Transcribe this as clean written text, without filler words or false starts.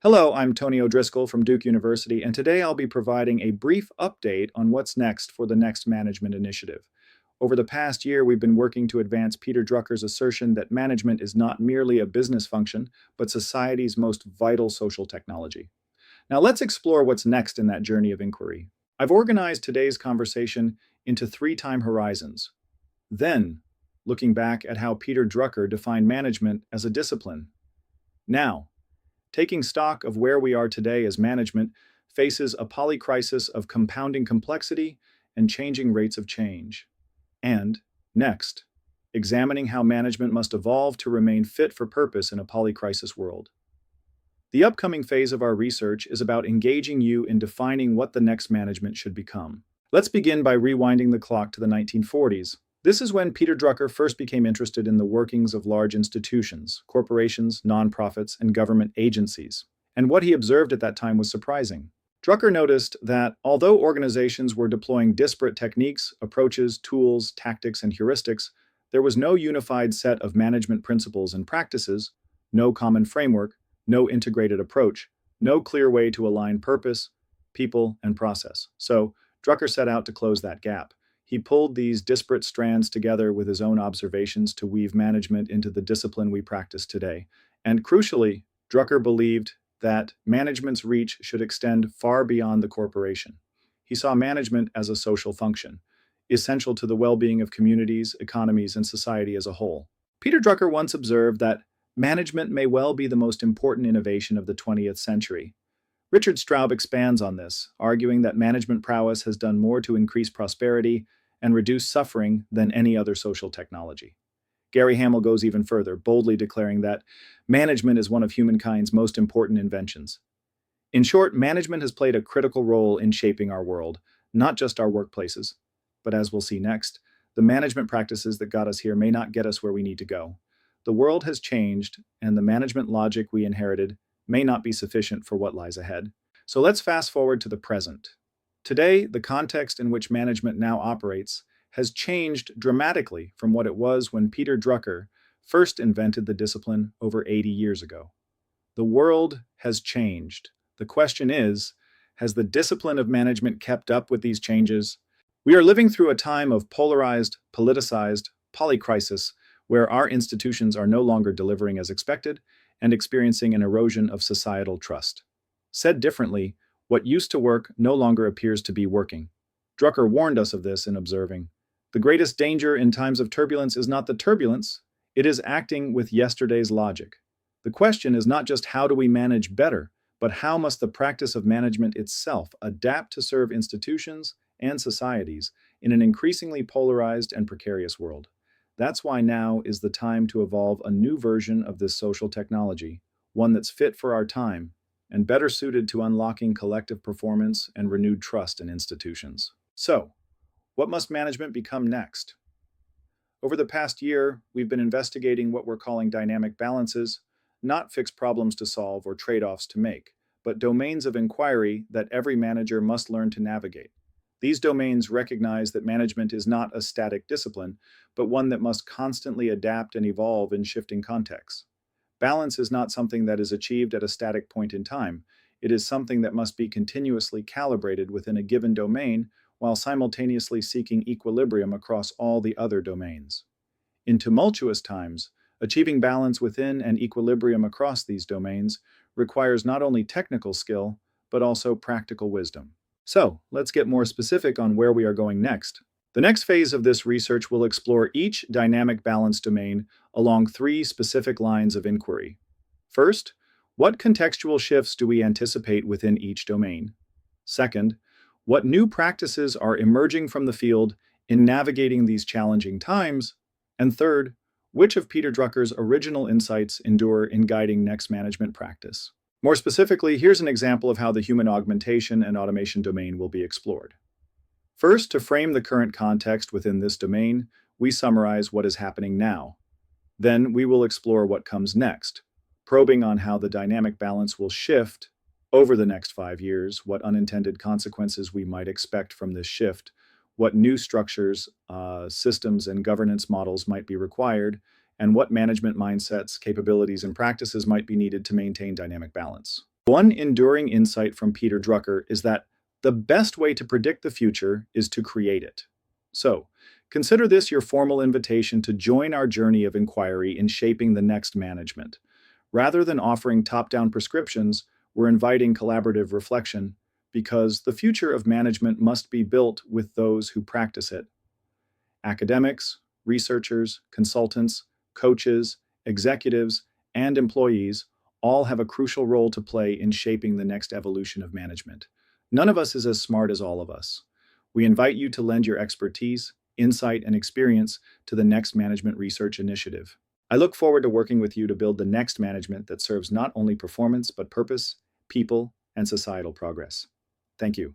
Hello, I'm Tony O'Driscoll from Duke University, and today I'll be providing a brief update on what's next for the Next Management Initiative. Over the past year, we've been working to advance Peter Drucker's assertion that management is not merely a business function, but society's most vital social technology. Now, let's explore what's next in that journey of inquiry. I've organized today's conversation into three time horizons. Then, looking back at how Peter Drucker defined management as a discipline. Now, taking stock of where we are today as management faces a polycrisis of compounding complexity and changing rates of change. And, next, examining how management must evolve to remain fit for purpose in a polycrisis world. The upcoming phase of our research is about engaging you in defining what the next management should become. Let's begin by rewinding the clock to the 1940s. This is when Peter Drucker first became interested in the workings of large institutions, corporations, nonprofits, and government agencies. And what he observed at that time was surprising. Drucker noticed that although organizations were deploying disparate techniques, approaches, tools, tactics, and heuristics, there was no unified set of management principles and practices, no common framework, no integrated approach, no clear way to align purpose, people, and process. So, Drucker set out to close that gap. He pulled these disparate strands together with his own observations to weave management into the discipline we practice today. And crucially, Drucker believed that management's reach should extend far beyond the corporation. He saw management as a social function, essential to the well-being of communities, economies, and society as a whole. Peter Drucker once observed that management may well be the most important innovation of the 20th century. Richard Straub expands on this, arguing that management prowess has done more to increase prosperity and reduce suffering than any other social technology. Gary Hamel goes even further, boldly declaring that management is one of humankind's most important inventions. In short, management has played a critical role in shaping our world, not just our workplaces. But as we'll see next, the management practices that got us here may not get us where we need to go. The world has changed, and the management logic we inherited may not be sufficient for what lies ahead. So let's fast forward to the present. Today, the context in which management now operates has changed dramatically from what it was when Peter Drucker first invented the discipline over 80 years ago. The world has changed. The question is, has the discipline of management kept up with these changes? We are living through a time of polarized, politicized, polycrisis, where our institutions are no longer delivering as expected and experiencing an erosion of societal trust. Said differently, what used to work no longer appears to be working. Drucker warned us of this in observing, "The greatest danger in times of turbulence is not the turbulence, it is acting with yesterday's logic." The question is not just how do we manage better, but how must the practice of management itself adapt to serve institutions and societies in an increasingly polarized and precarious world. That's why now is the time to evolve a new version of this social technology, one that's fit for our time and better suited to unlocking collective performance and renewed trust in institutions. So, what must management become next? Over the past year, we've been investigating what we're calling dynamic balances, not fixed problems to solve or trade-offs to make, but domains of inquiry that every manager must learn to navigate. These domains recognize that management is not a static discipline, but one that must constantly adapt and evolve in shifting contexts. Balance is not something that is achieved at a static point in time. It is something that must be continuously calibrated within a given domain while simultaneously seeking equilibrium across all the other domains. In tumultuous times, achieving balance within and equilibrium across these domains requires not only technical skill, but also practical wisdom. So, let's get more specific on where we are going next. The next phase of this research will explore each dynamic balance domain along three specific lines of inquiry. First, what contextual shifts do we anticipate within each domain? Second, what new practices are emerging from the field in navigating these challenging times? And third, which of Peter Drucker's original insights endure in guiding next management practice? More specifically, here's an example of how the human augmentation and automation domain will be explored. First, to frame the current context within this domain, we summarize what is happening now. Then we will explore what comes next, probing on how the dynamic balance will shift over the next 5 years, what unintended consequences we might expect from this shift, what new structures, systems, and governance models might be required, and what management mindsets, capabilities, and practices might be needed to maintain dynamic balance. One enduring insight from Peter Drucker is that the best way to predict the future is to create it. So, consider this your formal invitation to join our journey of inquiry in shaping the next management. Rather than offering top-down prescriptions, we're inviting collaborative reflection because the future of management must be built with those who practice it. Academics, researchers, consultants, coaches, executives, and employees all have a crucial role to play in shaping the next evolution of management. None of us is as smart as all of us. We invite you to lend your expertise, insight, and experience to the next management research initiative. I look forward to working with you to build the next management that serves not only performance, but purpose, people, and societal progress. Thank you.